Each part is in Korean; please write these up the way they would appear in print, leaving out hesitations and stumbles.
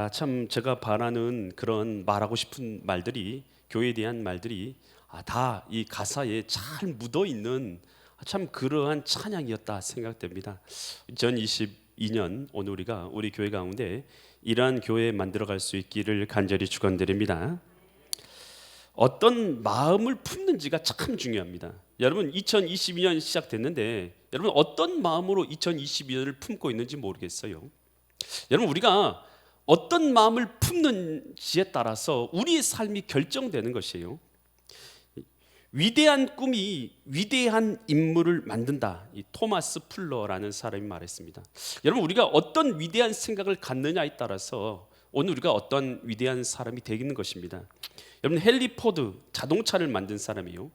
참 제가 바라는 그런 말하고 싶은 말들이 교회에 대한 말들이 다 이 가사에 잘 묻어 있는 참 그러한 찬양이었다 생각됩니다. 2022년 오늘 우리 교회 가운데 이러한 교회 만들어갈 수 있기를 간절히 축원드립니다. 어떤 마음을 품는지가 참 중요합니다. 여러분 2022년 시작됐는데 여러분 어떤 마음으로 2022년을 품고 있는지 모르겠어요. 여러분 우리가 어떤 마음을 품는지에 따라서 우리의 삶이 결정되는 것이에요. 위대한 꿈이 위대한 인물을 만든다. 이 토마스 풀러라는 사람이 말했습니다. 여러분 우리가 어떤 위대한 생각을 갖느냐에 따라서 오늘 우리가 어떤 위대한 사람이 되는 것입니다. 여러분 헨리 포드 자동차를 만든 사람이요.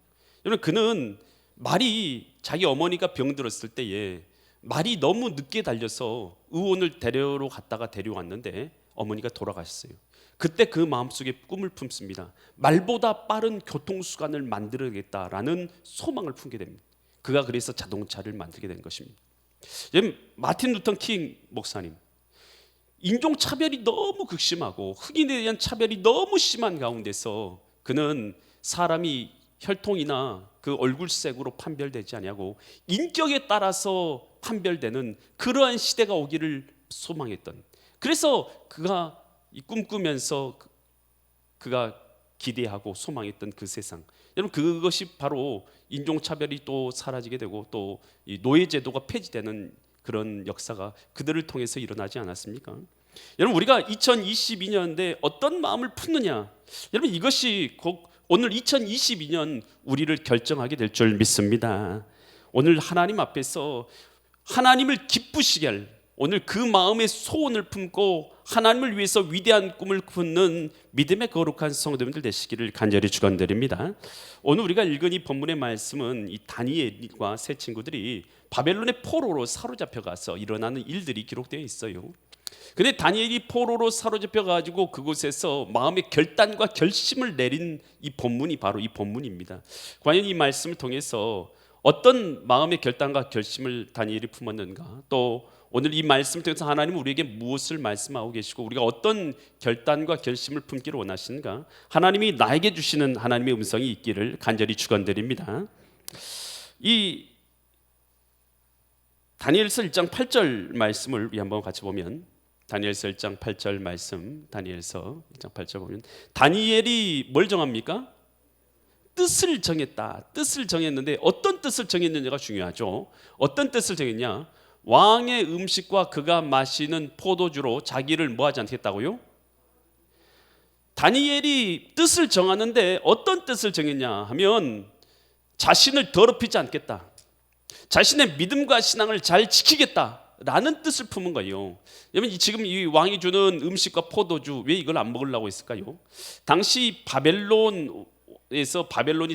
여러분 그는 말이 자기 어머니가 병들었을 때에 말이 너무 늦게 달려서 의원을 데려러 갔다가 데려왔는데 어머니가 돌아가셨어요. 그때 그 마음속에 꿈을 품습니다. 말보다 빠른 교통수단을 만들어야겠다라는 소망을 품게 됩니다. 그가 그래서 자동차를 만들게 된 것입니다. 마틴 루터 킹 목사님, 인종차별이 너무 극심하고 흑인에 대한 차별이 너무 심한 가운데서 그는 사람이 혈통이나 그 얼굴색으로 판별되지 아니하고 인격에 따라서 판별되는 그러한 시대가 오기를 소망했던, 그래서 그가 꿈꾸면서 그가 기대하고 소망했던 그 세상, 여러분 그것이 바로 인종차별이 또 사라지게 되고 또 이 노예제도가 폐지되는 그런 역사가 그들을 통해서 일어나지 않았습니까? 여러분 우리가 2022년에 어떤 마음을 품느냐, 여러분 이것이 곧 오늘 2022년 우리를 결정하게 될 줄 믿습니다. 오늘 하나님 앞에서 하나님을 기쁘시게 할, 오늘 그 마음의 소원을 품고 하나님을 위해서 위대한 꿈을 꾸는 믿음의 거룩한 성도님들 되시기를 간절히 축원드립니다. 오늘 우리가 읽은 이 본문의 말씀은 이 다니엘과 세 친구들이 바벨론의 포로로 사로잡혀 가서 일어나는 일들이 기록되어 있어요. 근데 다니엘이 포로로 사로잡혀 가지고 그곳에서 마음의 결단과 결심을 내린 이 본문이 바로 이 본문입니다. 과연 이 말씀을 통해서 어떤 마음의 결단과 결심을 다니엘이 품었는가, 또 오늘 이 말씀을 통해서 하나님은 우리에게 무엇을 말씀하고 계시고 우리가 어떤 결단과 결심을 품기를 원하시는가, 하나님이 나에게 주시는 하나님의 음성이 있기를 간절히 축원드립니다. 이 다니엘서 1장 8절 말씀을 우리 한번 같이 보면, 다니엘서 1장 8절 말씀, 다니엘서 1장 8절 보면 다니엘이 뭘 정합니까? 뜻을 정했다. 뜻을 정했는데 어떤 뜻을 정했느냐가 중요하죠. 어떤 뜻을 정했냐? 왕의 음식과 그가 마시는 포도주로 자기를 뭐하지 않겠다고요? 다니엘이 뜻을 정하는데 어떤 뜻을 정했냐 하면 자신을 더럽히지 않겠다, 자신의 믿음과 신앙을 잘 지키겠다라는 뜻을 품은 거예요. 여러분 지금 이 왕이 주는 음식과 포도주, 왜 이걸 안 먹으려고 했을까요? 당시 바벨론이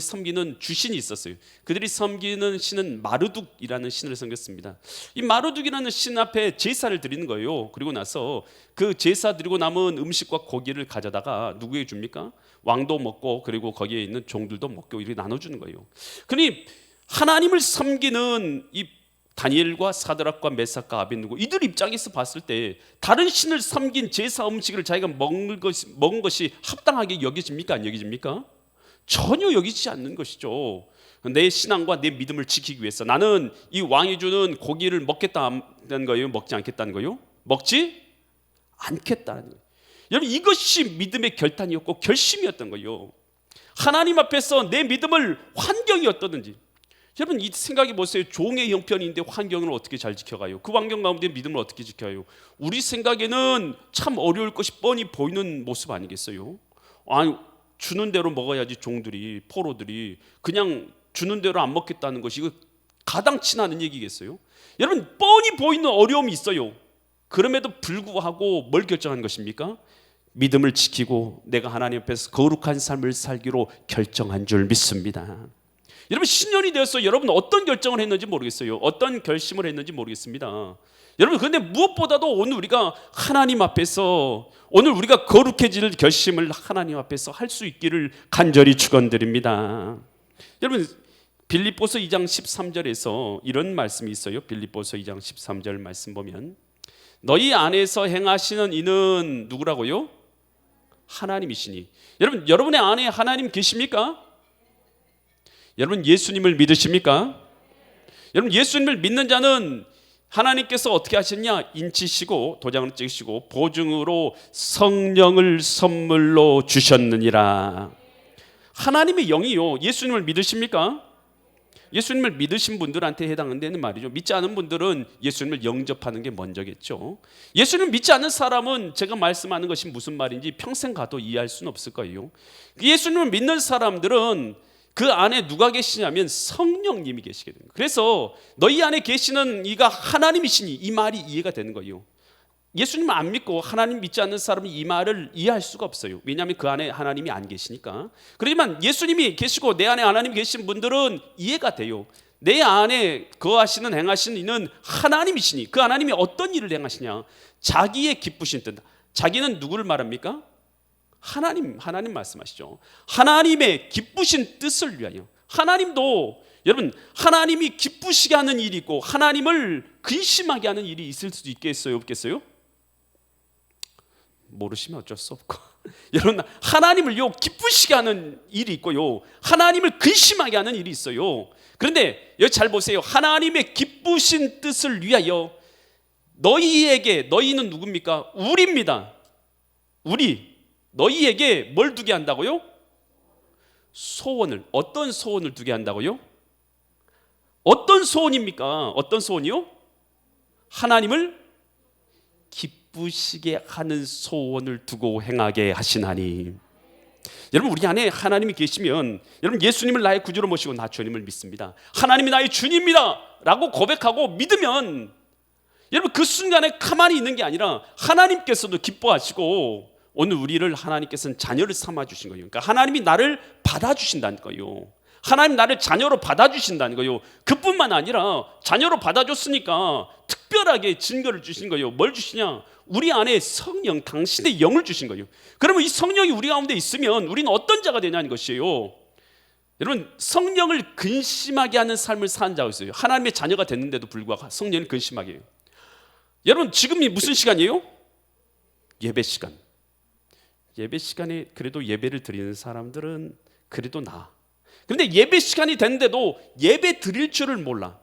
섬기는 주신이 있었어요. 그들이 섬기는 신은 마르둑이라는 신을 섬겼습니다. 이 마르둑이라는 신 앞에 제사를 드리는 거예요. 그리고 나서 그 제사 드리고 남은 음식과 고기를 가져다가 누구에게 줍니까? 왕도 먹고 그리고 거기에 있는 종들도 먹고 이렇게 나눠주는 거예요. 그러니 하나님을 섬기는 이 다니엘과 사드락과 메삭과 아벳느고 이들 입장에서 봤을 때 다른 신을 섬긴 제사 음식을 자기가 먹은 것이 합당하게 여겨집니까? 안 여겨집니까? 전혀 여기지 않는 것이죠. 내 신앙과 내 믿음을 지키기 위해서 나는 이 왕이 주는 고기를 먹겠다는 거예요? 먹지 않겠다는 거예요? 먹지 않겠다는 거예요. 여러분 이것이 믿음의 결단이었고 결심이었던 거예요. 하나님 앞에서 내 믿음을, 환경이 어떠든지, 여러분 이 생각해 보세요. 종의 형편인데 환경을 어떻게 잘 지켜가요? 그 환경 가운데 믿음을 어떻게 지켜요? 우리 생각에는 참 어려울 것이 뻔히 보이는 모습 아니겠어요? 아니 주는 대로 먹어야지. 종들이, 포로들이 그냥 주는 대로 안 먹겠다는 것이 이거 가당치 않은 얘기겠어요? 여러분 뻔히 보이는 어려움이 있어요. 그럼에도 불구하고 뭘 결정한 것입니까? 믿음을 지키고 내가 하나님 앞에서 거룩한 삶을 살기로 결정한 줄 믿습니다. 여러분 신년이 되어서 여러분 어떤 결정을 했는지 모르겠어요. 어떤 결심을 했는지 모르겠습니다. 여러분 그런데 무엇보다도 오늘 우리가 하나님 앞에서, 오늘 우리가 거룩해질 결심을 하나님 앞에서 할 수 있기를 간절히 축원드립니다. 여러분 빌립보서 2장 13절에서 이런 말씀이 있어요. 빌립보서 2장 13절 말씀 보면 너희 안에서 행하시는 이는 누구라고요? 하나님이시니. 여러분의 안에 하나님 계십니까? 여러분 예수님을 믿으십니까? 여러분 예수님을 믿는 자는 하나님께서 어떻게 하셨냐? 인치시고 도장을 찍으시고 보증으로 성령을 선물로 주셨느니라. 하나님의 영이요. 예수님을 믿으십니까? 예수님을 믿으신 분들한테 해당되는 말이죠. 믿지 않은 분들은 예수님을 영접하는 게 먼저겠죠. 예수님을 믿지 않는 사람은 제가 말씀하는 것이 무슨 말인지 평생 가도 이해할 수는 없을 거예요. 예수님을 믿는 사람들은 그 안에 누가 계시냐면 성령님이 계시게 됩니다. 그래서 너희 안에 계시는 이가 하나님이시니 이 말이 이해가 되는 거예요. 예수님을 안 믿고 하나님 믿지 않는 사람이 이 말을 이해할 수가 없어요. 왜냐하면 그 안에 하나님이 안 계시니까. 그렇지만 예수님이 계시고 내 안에 하나님이 계신 분들은 이해가 돼요. 내 안에 거하시는 행하시는 이는 하나님이시니 그 하나님이 어떤 일을 행하시냐? 자기의 기쁘신 뜻. 자기는 누구를 말합니까? 하나님 말씀하시죠. 하나님의 기쁘신 뜻을 위하여. 하나님도 여러분 하나님이 기쁘시게 하는 일이 있고 하나님을 근심하게 하는 일이 있을 수도 있겠어요? 없겠어요? 모르시면 어쩔 수 없고 여러분 하나님을요 기쁘시게 하는 일이 있고요 하나님을 근심하게 하는 일이 있어요. 그런데 여기 잘 보세요. 하나님의 기쁘신 뜻을 위하여 너희에게, 너희는 누굽니까? 우리입니다. 우리 너희에게 뭘 두게 한다고요? 소원을. 어떤 소원을 두게 한다고요? 어떤 소원입니까? 어떤 소원이요? 하나님을 기쁘시게 하는 소원을 두고 행하게 하시나니. 여러분 우리 안에 하나님이 계시면 여러분 예수님을 나의 구주로 모시고 나 주님을 믿습니다. 하나님이 나의 주님입니다 라고 고백하고 믿으면 여러분 그 순간에 가만히 있는 게 아니라 하나님께서도 기뻐하시고 오늘 우리를 하나님께서는 자녀를 삼아주신 거예요. 그러니까 하나님이 나를 받아주신다는 거예요. 하나님 나를 자녀로 받아주신다는 거예요. 그뿐만 아니라 자녀로 받아줬으니까 특별하게 증거를 주신 거예요. 뭘 주시냐? 우리 안에 성령, 당신의 영을 주신 거예요. 그러면 이 성령이 우리 가운데 있으면 우리는 어떤 자가 되냐는 것이에요. 여러분 성령을 근심하게 하는 삶을 사는 자가 있어요. 하나님의 자녀가 됐는데도 불구하고 성령을 근심하게 해요. 여러분 지금이 무슨 시간이에요? 예배 시간. 예배 시간에 그래도 예배를 드리는 사람들은 그래도 나아. 그런데 예배 시간이 됐는데도 예배 드릴 줄을 몰라.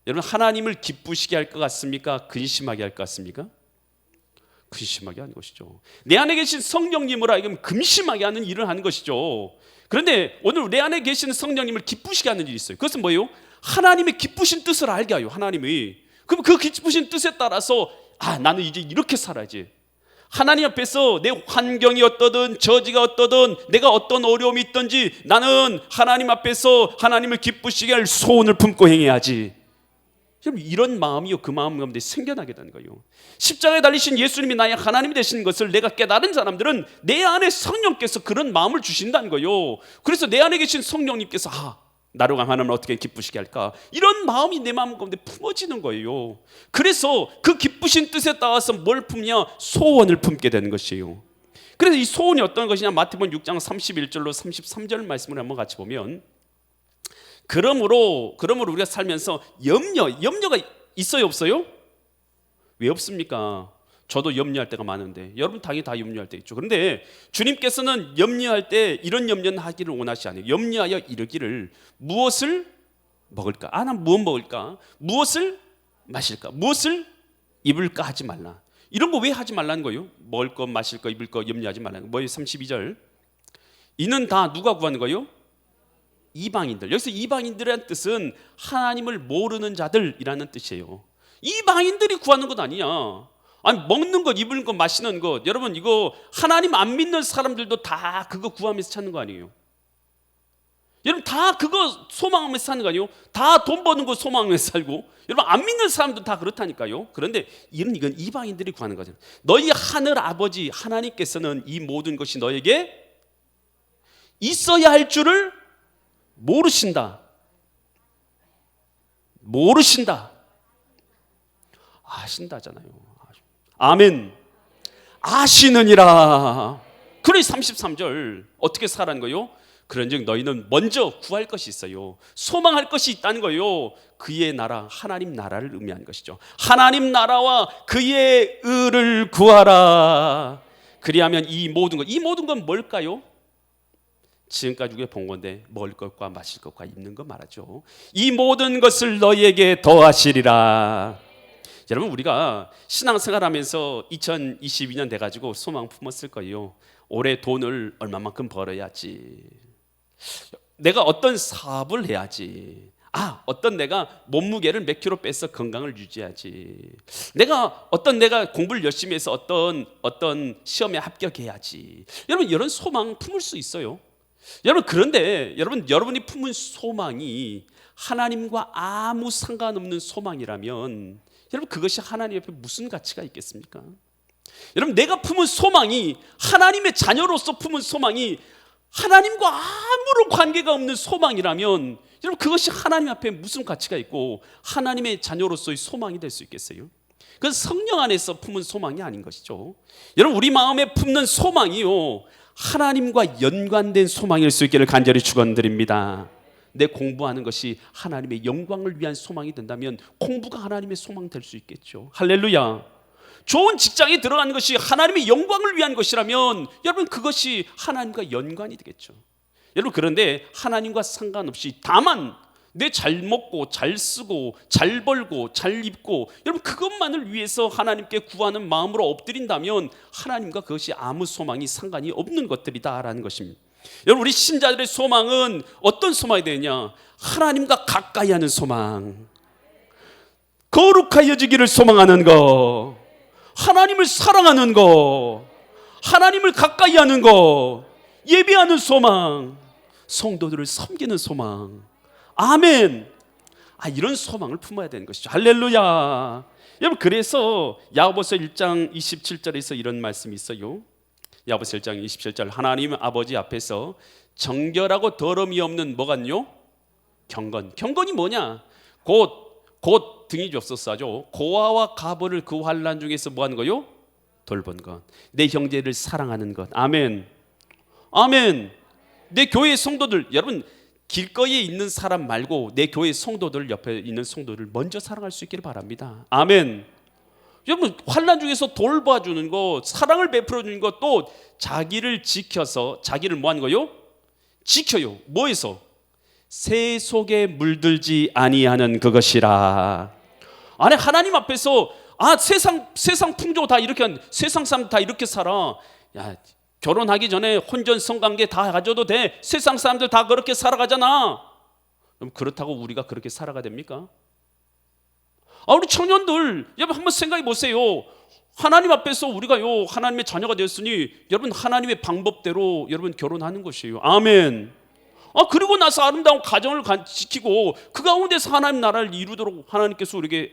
여러분 하나님을 기쁘시게 할 것 같습니까? 근심하게 할 것 같습니까? 근심하게 하는 것이죠. 내 안에 계신 성령님을 하여금 근심하게 하는 일을 하는 것이죠. 그런데 오늘 내 안에 계시는 성령님을 기쁘시게 하는 일이 있어요. 그것은 뭐예요? 하나님의 기쁘신 뜻을 알게 하요. 하나님이. 그럼 그 기쁘신 뜻에 따라서 나는 이제 이렇게 살아야지. 하나님 앞에서 내 환경이 어떠든 저지가 어떠든 내가 어떤 어려움이 있든지 나는 하나님 앞에서 하나님을 기쁘시게 할 소원을 품고 행해야지. 이런 마음이요 그 마음 가운데 생겨나게 되는 거예요. 십자가에 달리신 예수님이 나의 하나님이 되시는 것을 내가 깨달은 사람들은 내 안에 성령께서 그런 마음을 주신다는 거예요. 그래서 내 안에 계신 성령님께서 나로 하나님을 어떻게 기쁘시게 할까? 이런 마음이 내 마음 가운데 품어지는 거예요. 그래서 그 기쁘신 뜻에 따라서 뭘 품냐? 소원을 품게 되는 것이에요. 그래서 이 소원이 어떤 것이냐? 마태복음 6장 31절로 33절 말씀을 한번 같이 보면 그러므로 우리가 살면서 염려가 있어요 없어요? 왜 없습니까? 저도 염려할 때가 많은데 여러분 당연히 다 염려할 때 있죠. 그런데 주님께서는 염려할 때 이런 염려는 하기를 원하시지 않아요. 염려하여 이르기를 무엇을 먹을까? 난 무엇 먹을까? 무엇을 마실까? 무엇을 입을까 하지 말라. 이런 거 왜 하지 말라는 거예요? 먹을 거, 마실 거, 입을 거 염려하지 말라는 거. 뭐예요? 32절. 이는 다 누가 구하는 거예요? 이방인들. 여기서 이방인들의 뜻은 하나님을 모르는 자들이라는 뜻이에요. 이방인들이 구하는 것 아니냐. 먹는 것, 입는 것, 마시는 것. 여러분 이거 하나님 안 믿는 사람들도 다 그거 구하면서 찾는 거 아니에요? 여러분 다 그거 소망하면서 사는 거 아니에요? 다 돈 버는 거 소망하면서 살고. 여러분 안 믿는 사람도 다 그렇다니까요. 그런데 이건 이방인들이 구하는 거잖아요. 너희 하늘 아버지 하나님께서는 이 모든 것이 너에게 있어야 할 줄을 모르신다. 아신다잖아요. 아멘. 아시느니라. 그래 33절 어떻게 살아는 거요? 그런즉 너희는 먼저 구할 것이 있어요. 소망할 것이 있다는 거예요. 그의 나라, 하나님 나라를 의미하는 것이죠. 하나님 나라와 그의 의를 구하라. 그리하면 이 모든 건 뭘까요? 지금까지 우리가 본 건데 먹을 것과 마실 것과 입는 것 말하죠. 이 모든 것을 너희에게 더하시리라. 여러분, 우리가 신앙생활하면서 2022년 돼가지고 소망 품었을 거예요. 올해 돈을 얼마만큼 벌어야지, 내가 어떤 사업을 해야지, 어떤 내가 몸무게를 몇 킬로 빼서 건강을 유지해야지, 내가 공부를 열심히 해서 어떤 시험에 합격해야지. 여러분, 이런 소망 품을 수 있어요. 여러분, 그런데 여러분이 품은 소망이 하나님과 아무 상관없는 소망이라면 여러분, 그것이 하나님 앞에 무슨 가치가 있겠습니까? 여러분, 내가 품은 소망이, 하나님의 자녀로서 품은 소망이 하나님과 아무런 관계가 없는 소망이라면 여러분, 그것이 하나님 앞에 무슨 가치가 있고 하나님의 자녀로서의 소망이 될 수 있겠어요? 그건 성령 안에서 품은 소망이 아닌 것이죠. 여러분, 우리 마음에 품는 소망이요, 하나님과 연관된 소망일 수 있기를 간절히 축원드립니다. 내 공부하는 것이 하나님의 영광을 위한 소망이 된다면 공부가 하나님의 소망 될 수 있겠죠. 할렐루야. 좋은 직장에 들어가는 것이 하나님의 영광을 위한 것이라면 여러분, 그것이 하나님과 연관이 되겠죠. 여러분, 그런데 하나님과 상관없이 다만 내 잘 먹고 잘 쓰고 잘 벌고 잘 입고 여러분, 그것만을 위해서 하나님께 구하는 마음으로 엎드린다면 하나님과 그것이 아무 소망이 상관이 없는 것들이다라는 것입니다. 여러분, 우리 신자들의 소망은 어떤 소망이 되느냐? 하나님과 가까이 하는 소망, 거룩하여지기를 소망하는 거, 하나님을 사랑하는 거, 하나님을 가까이 하는 거, 예배하는 소망, 성도들을 섬기는 소망. 아멘. 이런 소망을 품어야 되는 것이죠. 할렐루야. 여러분, 그래서 야고보서 1장 27절에서 이런 말씀이 있어요. 야고보서 1장 27절, 하나님 아버지 앞에서 정결하고 더러움이 없는 뭐간요? 경건이 뭐냐? 곧 등이 좁소서죠. 고아와 가부를 그 환난 중에서 뭐 하는 거요? 돌본 것. 내 형제를 사랑하는 것. 아멘. 아멘. 내 교회 성도들, 여러분, 길거리에 있는 사람 말고 내 교회 성도들, 옆에 있는 성도들 먼저 사랑할 수 있기를 바랍니다. 아멘. 여러분, 환난 중에서 돌봐주는 것, 사랑을 베풀어주는 것, 또 자기를 지켜서 자기를 뭐 하는 거요? 지켜요. 뭐에서? 새 속에 물들지 아니하는 그것이라. 아니, 하나님 앞에서 세상 풍조 다 이렇게, 세상 사람 다 이렇게 살아. 야, 결혼하기 전에 혼전 성관계 다 가져도 돼. 세상 사람들 다 그렇게 살아가잖아. 그럼 그렇다고 우리가 그렇게 살아가 됩니까? 우리 청년들, 여러분 한번 생각해 보세요. 하나님 앞에서 우리가요, 하나님의 자녀가 되었으니 여러분, 하나님의 방법대로 여러분 결혼하는 것이에요. 아멘. 그리고 나서 아름다운 가정을 지키고 그 가운데서 하나님 나라를 이루도록 하나님께서 우리에게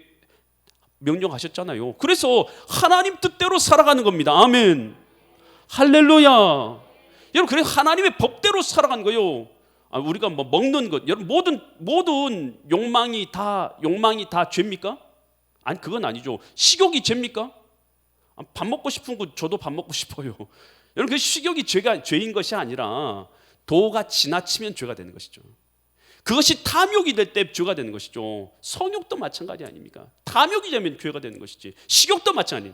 명령하셨잖아요. 그래서 하나님 뜻대로 살아가는 겁니다. 아멘. 할렐루야. 여러분, 그래서 하나님의 법대로 살아가는 거예요. 우리가 뭐 먹는 것, 여러분, 모든 욕망이 다 죄입니까? 아니, 그건 아니죠. 식욕이 죄입니까? 밥 먹고 싶은 거 저도 밥 먹고 싶어요. 여러분, 그 식욕이 죄인 것이 아니라 도가 지나치면 죄가 되는 것이죠. 그것이 탐욕이 될 때 죄가 되는 것이죠. 성욕도 마찬가지 아닙니까? 탐욕이 되면 죄가 되는 것이지. 식욕도 마찬가지.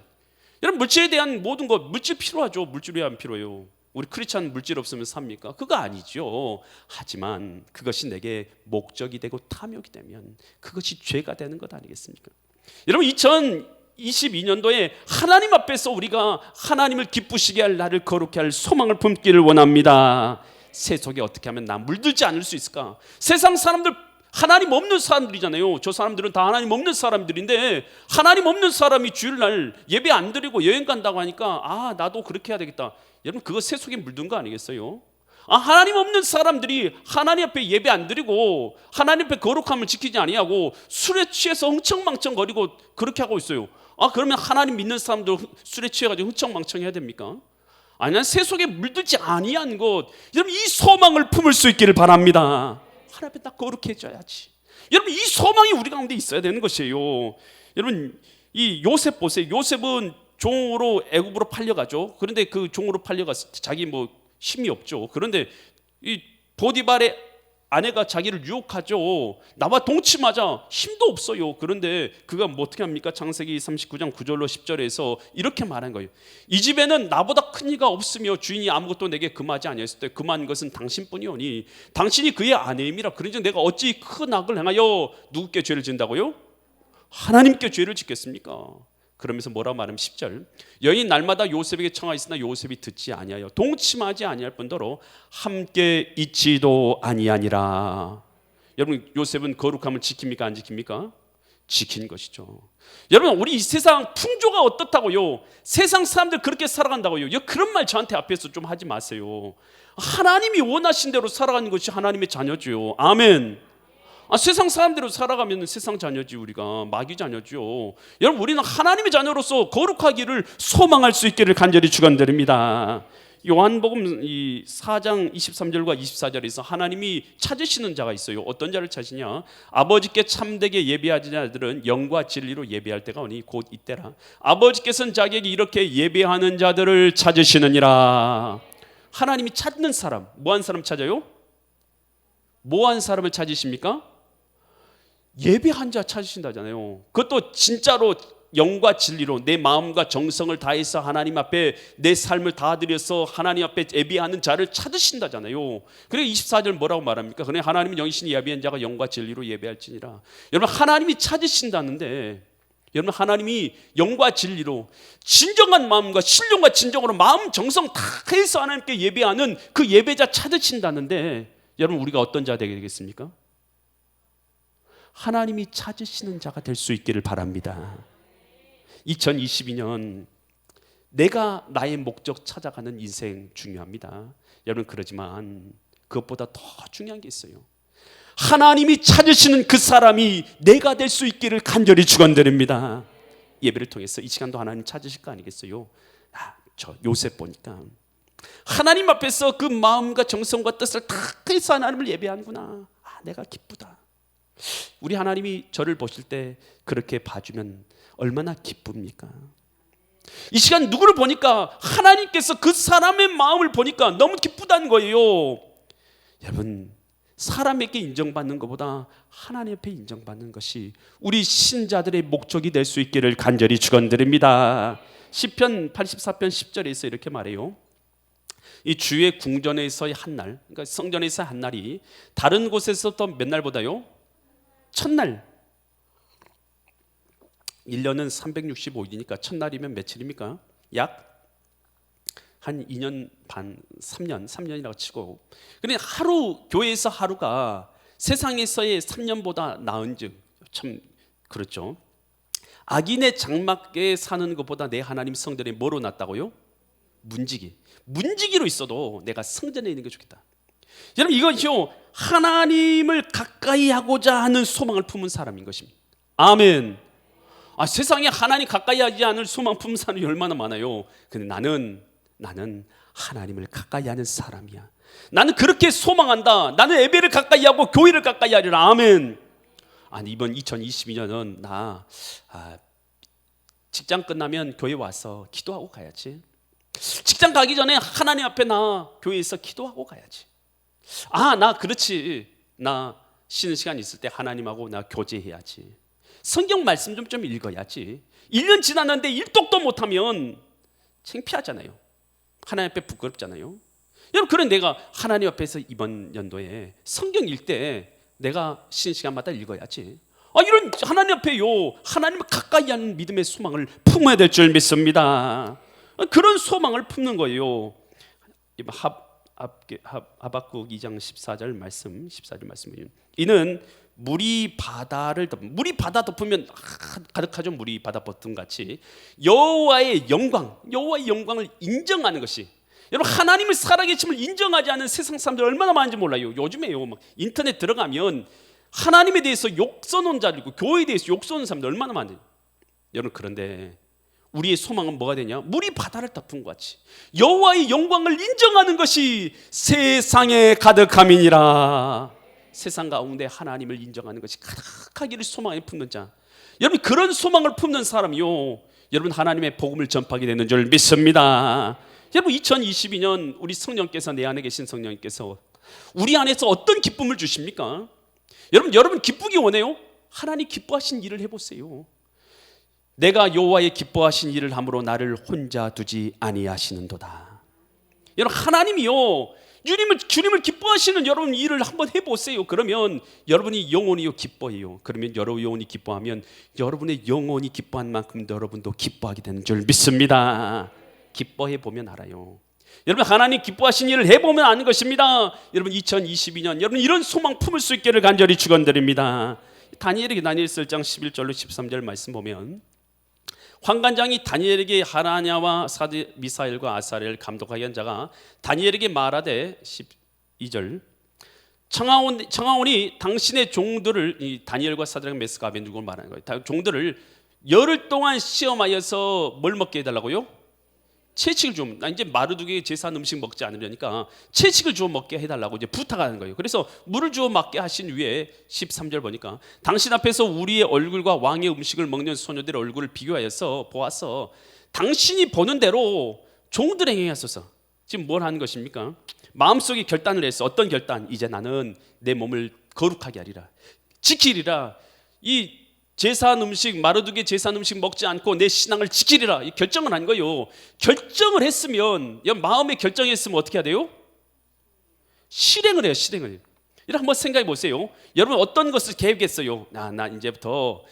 여러분, 물질에 대한 모든 것, 물질 필요하죠. 물질이 안 필요해요. 우리 크리스찬 물질 없으면 삽니까? 그거 아니죠. 하지만 그것이 내게 목적이 되고 탐욕이 되면 그것이 죄가 되는 것 아니겠습니까? 여러분, 2022년도에 하나님 앞에서 우리가 하나님을 기쁘시게 할, 나를 거룩게 할 소망을 품기를 원합니다. 새 속에 어떻게 하면 나 물들지 않을 수 있을까? 세상 사람들 하나님 없는 사람들이잖아요. 저 사람들은 다 하나님 없는 사람들인데, 하나님 없는 사람이 주일날 예배 안 드리고 여행 간다고 하니까 나도 그렇게 해야 되겠다. 여러분, 그거 새 속에 물든 거 아니겠어요? 하나님 없는 사람들이 하나님 앞에 예배 안 드리고 하나님 앞에 거룩함을 지키지 아니하고 술에 취해서 흥청망청 거리고 그렇게 하고 있어요. 그러면 하나님 믿는 사람들 술에 취해가지고 흥청망청 해야 됩니까? 아니, 새 속에 물들지 아니한 것, 여러분, 이 소망을 품을 수 있기를 바랍니다. 하나님 앞에 딱 거룩해져야지. 여러분, 이 소망이 우리 가운데 있어야 되는 것이에요. 여러분, 이 요셉 보세요. 요셉은 종으로 애굽으로 팔려가죠. 그런데 그 종으로 팔려가서 자기 뭐 힘이 없죠. 그런데 이 보디발의 아내가 자기를 유혹하죠. 나와 동침하자. 힘도 없어요. 그런데 그가 뭐 어떻게 합니까? 창세기 39장 9절로 10절에서 이렇게 말한 거예요. 이 집에는 나보다 큰 이가 없으며 주인이 아무것도 내게 금하지 아니했을 때 금한 것은 당신뿐이오니 당신이 그의 아내임이라. 그런즉 내가 어찌 큰 악을 행하여 누구께 죄를 진다고요? 하나님께 죄를 짓겠습니까? 그러면서 뭐라고 말하면 10절, 여인이 날마다 요셉에게 청하였으나 요셉이 듣지 아니하여 동침하지 아니할 뿐더러 함께 있지도 아니하니라. 여러분, 요셉은 거룩함을 지킵니까 안 지킵니까? 지킨 것이죠. 여러분, 우리 이 세상 풍조가 어떻다고요? 세상 사람들 그렇게 살아간다고요? 그런 말 저한테 앞에서 좀 하지 마세요. 하나님이 원하신 대로 살아가는 것이 하나님의 자녀죠. 아멘. 세상 사람대로 살아가면 세상 자녀지, 우리가 마귀 자녀죠. 여러분, 우리는 하나님의 자녀로서 거룩하기를 소망할 수 있기를 간절히 축원드립니다. 요한복음 4장 23절과 24절에서 하나님이 찾으시는 자가 있어요. 어떤 자를 찾으냐? 아버지께 참되게 예배하는 자들은 영과 진리로 예배할 때가 오니 곧 이때라. 아버지께서는 자기에게 이렇게 예배하는 자들을 찾으시느니라. 하나님이 찾는 사람, 뭐한 사람 찾아요? 뭐한 사람을 찾으십니까? 예배한 자 찾으신다잖아요. 그것도 진짜로 영과 진리로 내 마음과 정성을 다해서 하나님 앞에 내 삶을 다 드려서 하나님 앞에 예배하는 자를 찾으신다잖아요. 그래 24절 뭐라고 말합니까? 그래 하나님은 영이신 예배한 자가 영과 진리로 예배할지니라. 여러분, 하나님이 찾으신다는데, 여러분, 하나님이 영과 진리로 진정한 마음과 신령과 진정으로 마음 정성 다 해서 하나님께 예배하는 그 예배자 찾으신다는데, 여러분, 우리가 어떤 자 되겠습니까? 하나님이 찾으시는 자가 될 수 있기를 바랍니다. 2022년 내가 나의 목적 찾아가는 인생 중요합니다. 여러분, 그러지만 그것보다 더 중요한 게 있어요. 하나님이 찾으시는 그 사람이 내가 될 수 있기를 간절히 축원드립니다. 예배를 통해서 이 시간도 하나님 찾으실 거 아니겠어요? 저 요셉 보니까 하나님 앞에서 그 마음과 정성과 뜻을 다 해서 하나님을 예배하는구나. 내가 기쁘다. 우리 하나님이 저를 보실 때 그렇게 봐주면 얼마나 기쁩니까? 이 시간 누구를 보니까 하나님께서 그 사람의 마음을 보니까 너무 기쁘다는 거예요. 여러분, 사람에게 인정받는 것보다 하나님 앞에 인정받는 것이 우리 신자들의 목적이 될 수 있기를 간절히 축원드립니다. 시편 84편 10절에서 이렇게 말해요. 이 주의 궁전에서의 한 날, 그러니까 성전에서의 한 날이 다른 곳에서부터 몇 날보다요? 첫날. 1년은 365일이니까 첫날이면 며칠입니까? 약 한 2년 반, 3년이라고 치고, 그러니까 하루, 교회에서 하루가 세상에서의 3년보다 나은즉 참 그렇죠. 악인의 장막에 사는 것보다 내 하나님 성전에 뭐로 낫다고요? 문지기로 있어도 내가 성전에 있는 게 좋겠다. 여러분, 이것이요, 하나님을 가까이 하고자 하는 소망을 품은 사람인 것입니다. 아멘. 세상에 하나님 가까이 하지 않을 소망 품은 사람이 얼마나 많아요. 근데 나는 하나님을 가까이 하는 사람이야. 나는 그렇게 소망한다. 나는 예배를 가까이 하고 교회를 가까이 하리라. 아멘. 이번 2022년은 나 직장 끝나면 교회 와서 기도하고 가야지. 직장 가기 전에 하나님 앞에 나 교회에서 기도하고 가야지. 나 그렇지. 나 쉬는 시간 있을 때 하나님하고 나 교제해야지. 성경 말씀 좀 읽어야지. 1년 지났는데 일독도 못하면 창피하잖아요. 하나님 앞에 부끄럽잖아요. 여러분, 그래 내가 하나님 앞에서 이번 연도에 성경 읽을 때 내가 쉬는 시간마다 읽어야지. 이런 하나님 앞에요, 하나님을 가까이 하는 믿음의 소망을 품어야 될 줄 믿습니다. 그런 소망을 품는 거예요. 하박국 2장 14절 말씀, 이는 물이 바다 덮으면 가득하죠. 물이 바다 덮은 같이 여호와의 영광을 인정하는 것이, 여러분, 하나님을 살아계심을 인정하지 않는 세상 사람들 얼마나 많은지 몰라요. 요즘에요, 막 인터넷 들어가면 하나님에 대해서 욕 써놓은 자들 있고 교회에 대해서 욕 써놓은 사람들 얼마나 많은지. 여러분, 그런데 우리의 소망은 뭐가 되냐? 물이 바다를 덮은 것 같이 여호와의 영광을 인정하는 것이 세상에 가득함이니라. 세상 가운데 하나님을 인정하는 것이 가득하기를 소망에 품는 자, 여러분, 그런 소망을 품는 사람이요, 여러분, 하나님의 복음을 전파하게 되는 줄 믿습니다. 여러분, 2022년 우리 성령께서, 내 안에 계신 성령님께서 우리 안에서 어떤 기쁨을 주십니까? 여러분 기쁘기 원해요? 하나님 기뻐하신 일을 해보세요. 내가 여호와의 기뻐하신 일을 함으로 나를 혼자 두지 아니하시는도다. 여러분 하나님이요 주님을 기뻐하시는 여러분 일을 한번 해보세요. 그러면 여러분이 영원히 기뻐해요. 그러면 여러분 영원히 기뻐하면 여러분의 영혼이 기뻐한 만큼 여러분도 기뻐하게 되는 줄 믿습니다. 기뻐해 보면 알아요. 여러분 하나님 기뻐하신 일을 해보면 아는 것입니다. 여러분 2022년 여러분 이런 소망 품을 수 있기를 간절히 축원드립니다. 다니엘에게 다니엘서 1장 11절로 13절 말씀 보면 환관장이 다니엘에게 하나냐와 사드 미사엘과 아사렐 감독하게 한 자가 다니엘에게 말하되 12절 청하오니 당신의 종들을 이 다니엘과 사드락 메스가 아벤누고를 말하는 거예요. 종들을 열흘 동안 시험하여서 뭘 먹게 해달라고요? 채식을 좀 이제 마르두게 제사한 음식 먹지 않으려니까 채식을 주어 먹게 해달라고 이제 부탁하는 거예요. 그래서 물을 주어 먹게 하신 후에 13절 보니까 당신 앞에서 우리의 얼굴과 왕의 음식을 먹는 소녀들의 얼굴을 비교하여서 보아서 당신이 보는 대로 종들의 행하소서. 지금 뭘 하는 것입니까? 마음속에 결단을 했어. 어떤 결단? 이제 나는 내 몸을 거룩하게 하리라, 지키리라. 이 제사한 음식, 마르두게 제사한 음식 먹지 않고 내 신앙을 지키리라, 이 결정을 한 거예요. 결정을 했으면, 마음에 결정했으면 어떻게 해야 돼요? 실행을 해요. 실행을. 이런 한번 생각해 보세요. 여러분 어떤 것을 계획했어요? 나 이제부터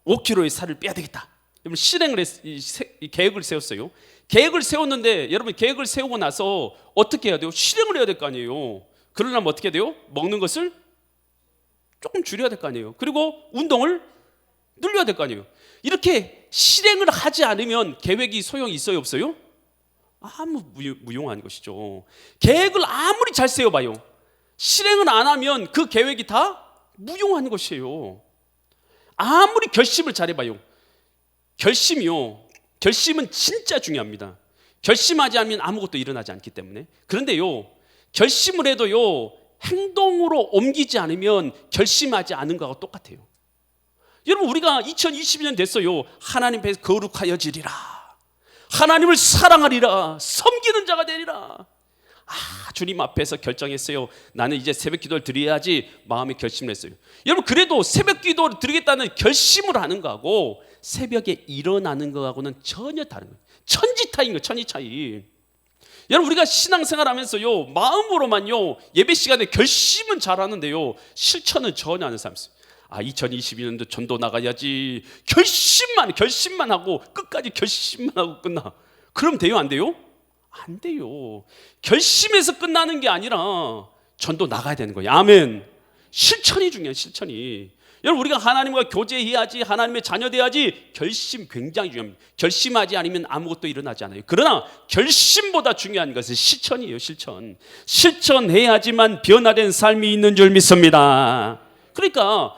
5kg의 살을 빼야 되겠다. 여러분 실행을 이 계획을 세웠어요. 계획을 세웠는데 여러분 계획을 세우고 나서 어떻게 해야 돼요? 실행을 해야 될 거 아니에요. 그러려면 어떻게 해야 돼요? 먹는 것을 조금 줄여야 될 거 아니에요. 그리고 운동을 늘려야 될 거 아니에요. 이렇게 실행을 하지 않으면 계획이 소용이 있어요, 없어요? 아무 무용한 것이죠. 계획을 아무리 잘 세워봐요, 실행을 안 하면 그 계획이 다 무용한 것이에요. 아무리 결심을 잘해봐요. 결심은 진짜 중요합니다. 결심하지 않으면 아무것도 일어나지 않기 때문에. 그런데요, 결심을 해도요 행동으로 옮기지 않으면 결심하지 않은 거하고 똑같아요. 여러분 우리가 2022년 됐어요. 하나님 앞에 거룩하여지리라, 하나님을 사랑하리라, 섬기는 자가 되리라. 주님 앞에서 결정했어요. 나는 이제 새벽 기도를 드려야지 마음에 결심을 했어요. 여러분 그래도 새벽 기도를 드리겠다는 결심을 하는 거하고 새벽에 일어나는 거하고는 전혀 다른 거예요. 천지차이인 거예요. 천지차이. 여러분 우리가 신앙생활 하면서요 마음으로만요 예배 시간에 결심은 잘하는데요 실천은 전혀 안 하는 사람이 있어요. 2022년도 전도 나가야지, 결심만 하고 끝까지 결심만 하고 끝나. 그럼 돼요, 안 돼요? 안 돼요. 결심해서 끝나는 게 아니라 전도 나가야 되는 거예요. 아멘. 실천이 중요해요. 실천이. 여러분 우리가 하나님과 교제해야지, 하나님의 자녀 돼야지, 결심 굉장히 중요합니다. 결심하지 않으면 아무것도 일어나지 않아요. 그러나 결심보다 중요한 것은 실천이에요. 실천해야지만 변화된 삶이 있는 줄 믿습니다. 그러니까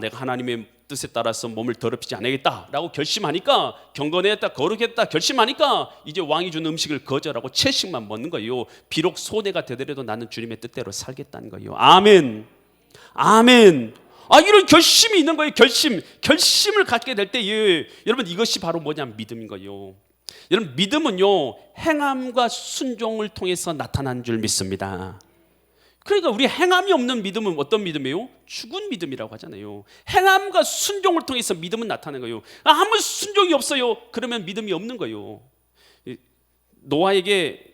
내가 하나님의 뜻에 따라서 몸을 더럽히지 않겠다라고 결심하니까, 경건했다, 거룩했다 결심하니까 이제 왕이 준 음식을 거절하고 채식만 먹는 거예요. 비록 소대가 되더라도 나는 주님의 뜻대로 살겠다는 거예요. 아멘. 아멘. 이런 결심이 있는 거예요. 결심을 갖게 될 때 여러분 이것이 바로 뭐냐면 믿음인 거예요. 여러분 믿음은요 행함과 순종을 통해서 나타난 줄 믿습니다. 그러니까 우리 행함이 없는 믿음은 어떤 믿음이에요? 죽은 믿음이라고 하잖아요. 행함과 순종을 통해서 믿음은 나타나는 거예요. 아무 순종이 없어요. 그러면 믿음이 없는 거예요. 노아에게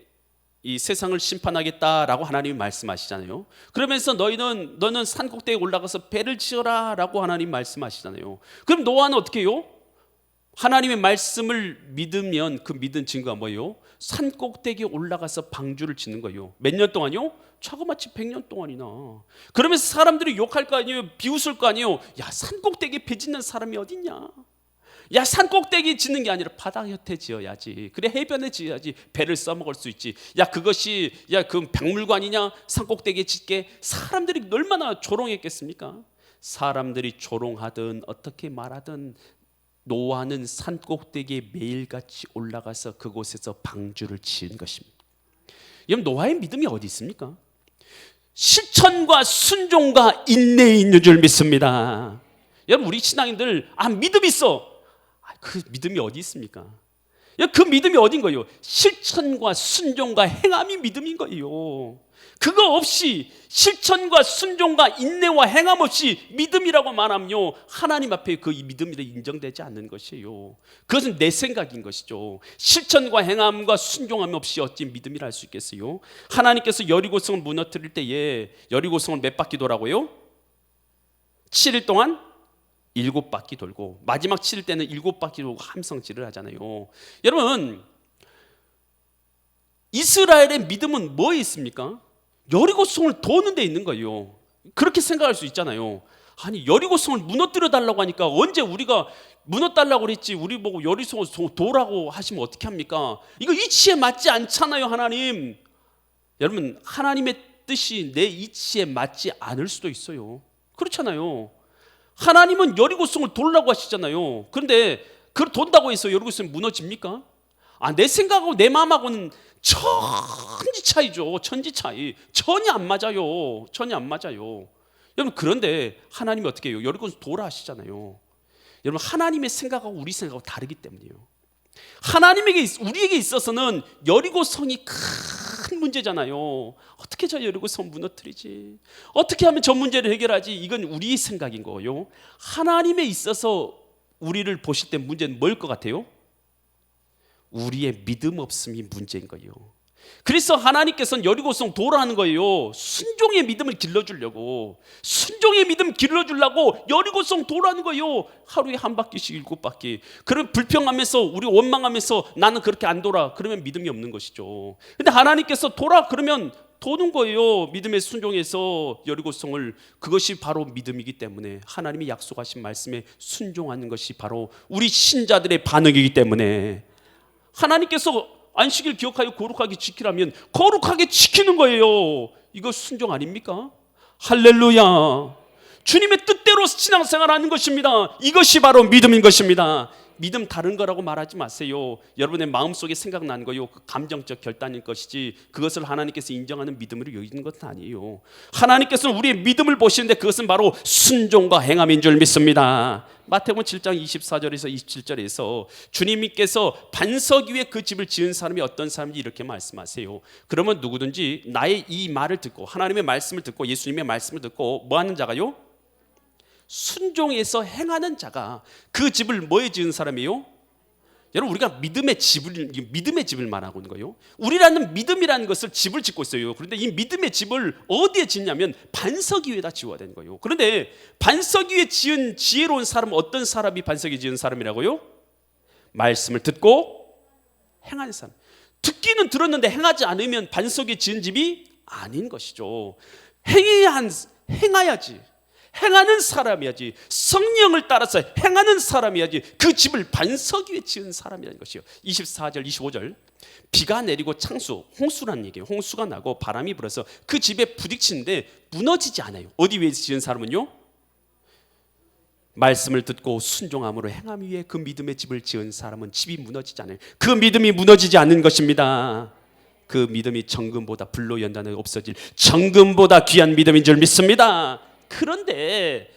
이 세상을 심판하겠다라고 하나님이 말씀하시잖아요. 그러면서 너는 산 꼭대기에 올라가서 배를 지어라 라고 하나님 말씀하시잖아요. 그럼 노아는 어떻게 해요? 하나님의 말씀을 믿으면 그 믿은 증거가 뭐예요? 산 꼭대기에 올라가서 방주를 짓는 거예요. 몇 년 동안요? 자그마치 100년 동안이나. 그러면서 사람들이 욕할 거 아니에요? 비웃을 거 아니에요? 산 꼭대기에 배 짓는 사람이 어딨냐? 산 꼭대기 짓는 게 아니라 바다 곁에 지어야지. 그래 해변에 지어야지 배를 써먹을 수 있지. 그것이 그 박물관이냐? 산 꼭대기에 짓게. 사람들이 얼마나 조롱했겠습니까? 사람들이 조롱하든 어떻게 말하든 노아는 산 꼭대기에 매일같이 올라가서 그곳에서 방주를 지은 것입니다. 여러분 노아의 믿음이 어디 있습니까? 실천과 순종과 인내에 있는 줄 믿습니다. 여러분 우리 신앙인들 믿음 있어. 그 믿음이 어디 있습니까? 그 믿음이 어딘 거예요? 실천과 순종과 행함이 믿음인 거예요. 그거 없이 실천과 순종과 인내와 행함 없이 믿음이라고 말하면요, 하나님 앞에 그 믿음이 인정되지 않는 것이에요. 그것은 내 생각인 것이죠. 실천과 행함과 순종함 없이 어찌 믿음이라 할 수 있겠어요? 하나님께서 여리고성을 무너뜨릴 때에 여리고성을 몇 바퀴 돌라고요? 7일 동안 7바퀴 돌고, 마지막 7일 때는 7바퀴 돌고 함성질을 하잖아요. 여러분, 이스라엘의 믿음은 뭐에 있습니까? 여리고성을 도는 데 있는 거예요. 그렇게 생각할 수 있잖아요. 아니, 여리고성을 무너뜨려 달라고 하니까 언제 우리가 무너뜨리려고 그랬지, 우리 보고 여리고성을 도라고 하시면 어떻게 합니까? 이거 이치에 맞지 않잖아요, 하나님. 여러분, 하나님의 뜻이 내 이치에 맞지 않을 수도 있어요. 그렇잖아요. 하나님은 여리고성을 돌라고 하시잖아요. 그런데 그걸 돈다고 해서 여리고성이 무너집니까? 내 생각하고 내 마음하고는 천지 차이죠. 천지 차이. 전혀 안 맞아요. 전혀 안 맞아요. 여러분, 그런데 하나님이 어떻게 해요? 여리고성 도라 하시잖아요. 여러분, 하나님의 생각하고 우리 생각하고 다르기 때문이에요. 우리에게 있어서는 여리고성이 큰 문제잖아요. 어떻게 저 여리고성 무너뜨리지? 어떻게 하면 저 문제를 해결하지? 이건 우리의 생각인 거예요. 하나님에 있어서 우리를 보실 때 문제는 뭘 것 같아요? 우리의 믿음 없음이 문제인 거예요. 그래서 하나님께서는 여리고성 도라는 거예요. 순종의 믿음을 길러주려고, 순종의 믿음 길러주려고 여리고성 도라는 거예요. 하루에 한 바퀴씩 7바퀴. 그럼 불평하면서, 우리 원망하면서 나는 그렇게 안 돌아, 그러면 믿음이 없는 것이죠. 근데 하나님께서 도라 그러면 도는 거예요. 믿음의 순종에서 여리고성을. 그것이 바로 믿음이기 때문에, 하나님이 약속하신 말씀에 순종하는 것이 바로 우리 신자들의 반응이기 때문에, 하나님께서 안식일 기억하여 거룩하게 지키라면 거룩하게 지키는 거예요. 이거 순종 아닙니까? 할렐루야. 주님의 뜻대로 신앙생활하는 것입니다. 이것이 바로 믿음인 것입니다. 믿음 다른 거라고 말하지 마세요. 여러분의 마음속에 생각나는 거요, 그 감정적 결단일 것이지, 그것을 하나님께서 인정하는 믿음으로 여기는 것은 아니에요. 하나님께서는 우리의 믿음을 보시는데 그것은 바로 순종과 행함인 줄 믿습니다. 마태복음 7장 24절에서 27절에서 주님께서 반석 위에 그 집을 지은 사람이 어떤 사람인지 이렇게 말씀하세요. 그러면 누구든지 나의 이 말을 듣고, 하나님의 말씀을 듣고, 예수님의 말씀을 듣고 뭐 하는 자가요? 순종해서 행하는 자가 그 집을 뭐에 지은 사람이에요? 여러분, 우리가 믿음의 집을 말하고 있는 거예요. 우리라는 믿음이라는 것을 집을 짓고 있어요. 그런데 이 믿음의 집을 어디에 짓냐면 반석 위에다 지어야 되는 거예요. 그런데 반석 위에 지은 지혜로운 사람은 어떤 사람이 반석 위에 지은 사람이라고요? 말씀을 듣고 행하는 사람. 듣기는 들었는데 행하지 않으면 반석 위에 지은 집이 아닌 것이죠. 행해야지. 행하는 사람이야지. 성령을 따라서 행하는 사람이야지. 그 집을 반석 위에 지은 사람이라는 것이요. 24절 25절, 비가 내리고 창수, 홍수라는 얘기예요. 홍수가 나고 바람이 불어서 그 집에 부딪히는데 무너지지 않아요. 어디 위에 지은 사람은요? 말씀을 듣고 순종함으로 행함 위에 그 믿음의 집을 지은 사람은 집이 무너지지 않아요. 그 믿음이 무너지지 않는 것입니다. 그 믿음이 정금보다 불로 연단에 없어질 정금보다 귀한 믿음인 줄 믿습니다. 그런데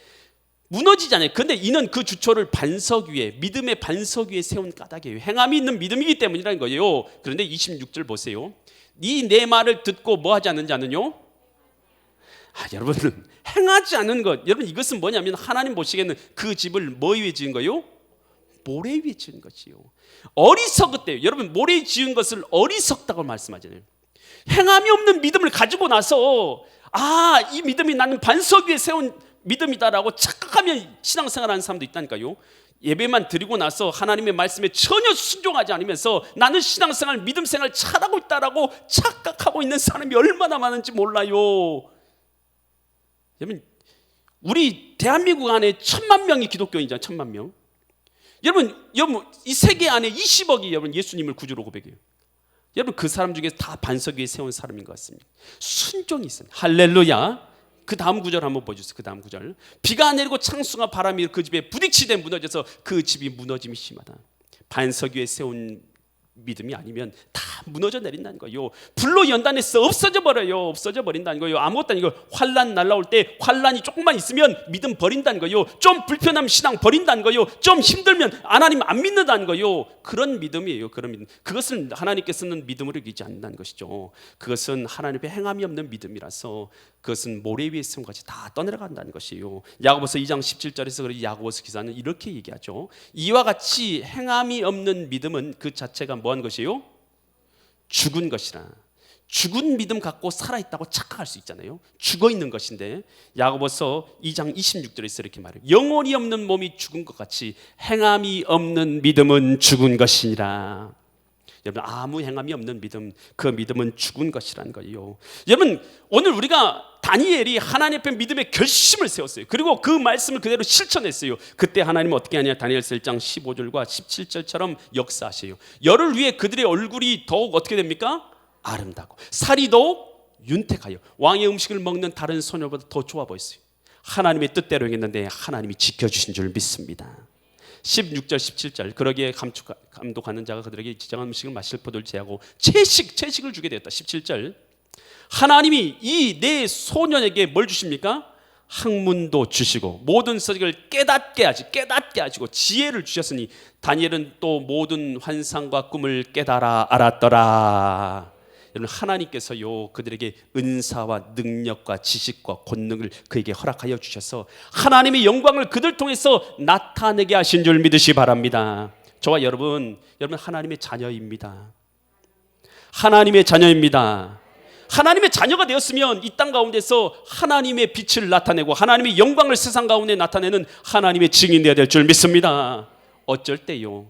무너지지 않아요. 그런데 이는 그 주초를 반석 위에, 믿음의 반석 위에 세운 까닭이에요. 행함이 있는 믿음이기 때문이라는 거예요. 그런데 26절 보세요. 이 내 말을 듣고 뭐 하지 않는 자는요? 여러분, 행하지 않는 것. 여러분, 이것은 뭐냐면 하나님 보시기에는 그 집을 뭐 위에 지은 거예요? 모래 위에 지은 것이요. 어리석었대요. 여러분, 모래 위에 지은 것을 어리석다고 말씀하잖아요. 행함이 없는 믿음을 가지고 나서 이 믿음이 나는 반석 위에 세운 믿음이다라고 착각하면 신앙생활하는 사람도 있다니까요. 예배만 드리고 나서 하나님의 말씀에 전혀 순종하지 않으면서 나는 신앙생활, 믿음생활 잘하고 있다라고 착각하고 있는 사람이 얼마나 많은지 몰라요. 여러분, 우리 대한민국 안에 1,000만 명이 기독교인이잖아요. 1,000만 명. 여러분, 이 세계 안에 20억이 여러분 예수님을 구주로 고백해요. 여러분, 그 사람 중에 다 반석 위에 세운 사람인 것 같습니다. 순종이 있어요. 할렐루야. 그 다음 구절 한번 보여주세요. 그 다음 구절. 비가 내리고 창수가 바람이 그 집에 부딪히되 무너져서 그 집이 무너짐이 심하다. 반석 위에 세운 믿음이 아니면 다 무너져 내린다는 거예요. 불로 연단해서 없어져 버려요. 없어져 버린다는 거예요. 아무것도 아니고 환난 날라올 때 환난이 조금만 있으면 믿음 버린다는 거예요. 좀 불편하면 신앙 버린다는 거예요. 좀 힘들면 하나님 안 믿는다는 거예요. 그런 믿음이에요. 그런 믿음. 그것은 하나님께서는 믿음으로 여기지 않는다는 것이죠. 그것은 하나님의 행함이 없는 믿음이라서 그것은 모래 위에 세운 것이 다 떠내려간다는 것이에요. 야고보서 2장 17절에서 그래 야고보서 기사는 이렇게 얘기하죠. 이와 같이 행함이 없는 믿음은 그 자체가 뭐한 것이에요? 죽은 것이라. 죽은 믿음 갖고 살아있다고 착각할 수 있잖아요. 죽어있는 것인데 야고보서 2장 26절에서 이렇게 말해요. 영혼이 없는 몸이 죽은 것 같이 행함이 없는 믿음은 죽은 것이니라. 여러분, 아무 행함이 없는 믿음, 그 믿음은 죽은 것이라는 거예요. 여러분, 오늘 우리가 다니엘이 하나님 앞에 믿음의 결심을 세웠어요. 그리고 그 말씀을 그대로 실천했어요. 그때 하나님은 어떻게 하냐? 다니엘서 1장 15절과 17절처럼 역사하세요. 열을 위해 그들의 얼굴이 더욱 어떻게 됩니까? 아름다고, 살이 더욱 윤택하여 왕의 음식을 먹는 다른 소녀보다 더 좋아 보였어요. 하나님의 뜻대로 행했는데 하나님이 지켜주신 줄 믿습니다. 16절 17절 그러기에 감독하는 자가 그들에게 지정한 음식을 마실 포도를 제하고 채식을 주게 되었다. 17절 하나님이 이 네 소년에게 뭘 주십니까? 학문도 주시고 모든 서적을 깨닫게 하시고 지혜를 주셨으니 다니엘은 또 모든 환상과 꿈을 깨달아 알았더라. 여러분, 하나님께서요 그들에게 은사와 능력과 지식과 권능을 그에게 허락하여 주셔서 하나님의 영광을 그들 통해서 나타내게 하신 줄 믿으시 바랍니다. 저와 여러분 하나님의 자녀입니다. 하나님의 자녀입니다. 하나님의 자녀가 되었으면 이 땅 가운데서 하나님의 빛을 나타내고 하나님의 영광을 세상 가운데 나타내는 하나님의 증인 되어야 될 줄 믿습니다. 어쩔 때요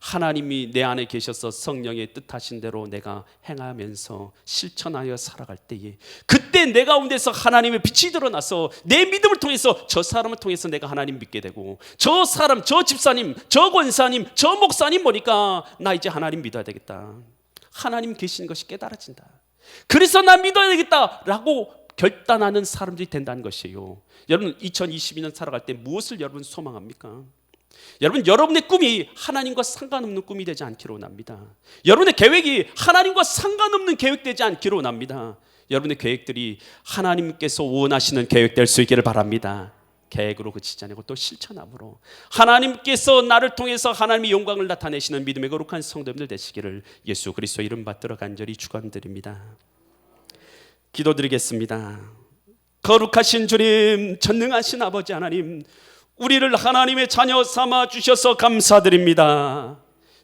하나님이 내 안에 계셔서 성령의 뜻하신 대로 내가 행하면서 실천하여 살아갈 때에 그때 내 가운데서 하나님의 빛이 드러나서 내 믿음을 통해서 저 사람을 통해서 내가 하나님 믿게 되고 저 사람, 저 집사님, 저 권사님, 저 목사님 보니까 나 이제 하나님 믿어야 되겠다. 하나님 계시는 것이 깨달아진다. 그래서 나 믿어야 되겠다라고 결단하는 사람들이 된다는 것이에요. 여러분 2022년 살아갈 때 무엇을 여러분 소망합니까? 여러분, 여러분의 꿈이 하나님과 상관없는 꿈이 되지 않기를 원합니다. 여러분의 계획이 하나님과 상관없는 계획되지 않기를 원합니다. 여러분의 계획들이 하나님께서 원하시는 계획될 수 있기를 바랍니다. 계획으로 그치지 않고 또 실천함으로 하나님께서 나를 통해서 하나님의 영광을 나타내시는 믿음의 거룩한 성도님들 되시기를 예수 그리스도 이름 받들어 간절히 축원드립니다. 기도드리겠습니다. 거룩하신 주님, 전능하신 아버지 하나님, 우리를 하나님의 자녀 삼아 주셔서 감사드립니다.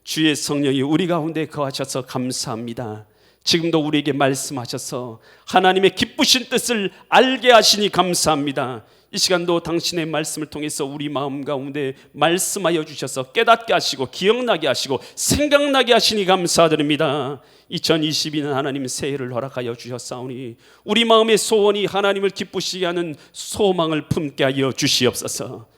주의 성령이 우리 가운데 거하셔서 감사합니다. 지금도 우리에게 말씀하셔서 하나님의 기쁘신 뜻을 알게 하시니 감사합니다. 이 시간도 당신의 말씀을 통해서 우리 마음 가운데 말씀하여 주셔서 깨닫게 하시고 기억나게 하시고 생각나게 하시니 감사드립니다. 2022년 하나님 새해를 허락하여 주셨사오니 우리 마음의 소원이 하나님을 기쁘시게 하는 소망을 품게 하여 주시옵소서.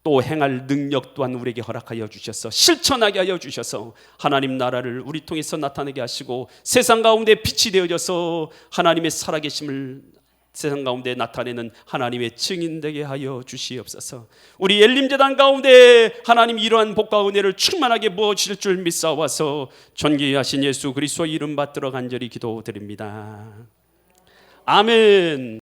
또 행할 능력 또한 우리에게 허락하여 주셔서 실천하게 하여 주셔서 하나님 나라를 우리 통해서 나타내게 하시고 세상 가운데 빛이 되어져서 하나님의 살아계심을 세상 가운데 나타내는 하나님의 증인 되게 하여 주시옵소서. 우리 엘림재단 가운데 하나님 이러한 복과 은혜를 충만하게 부어주실 줄 믿사와서 존귀하신 예수 그리스도 이름 받들어 간절히 기도드립니다. 아멘.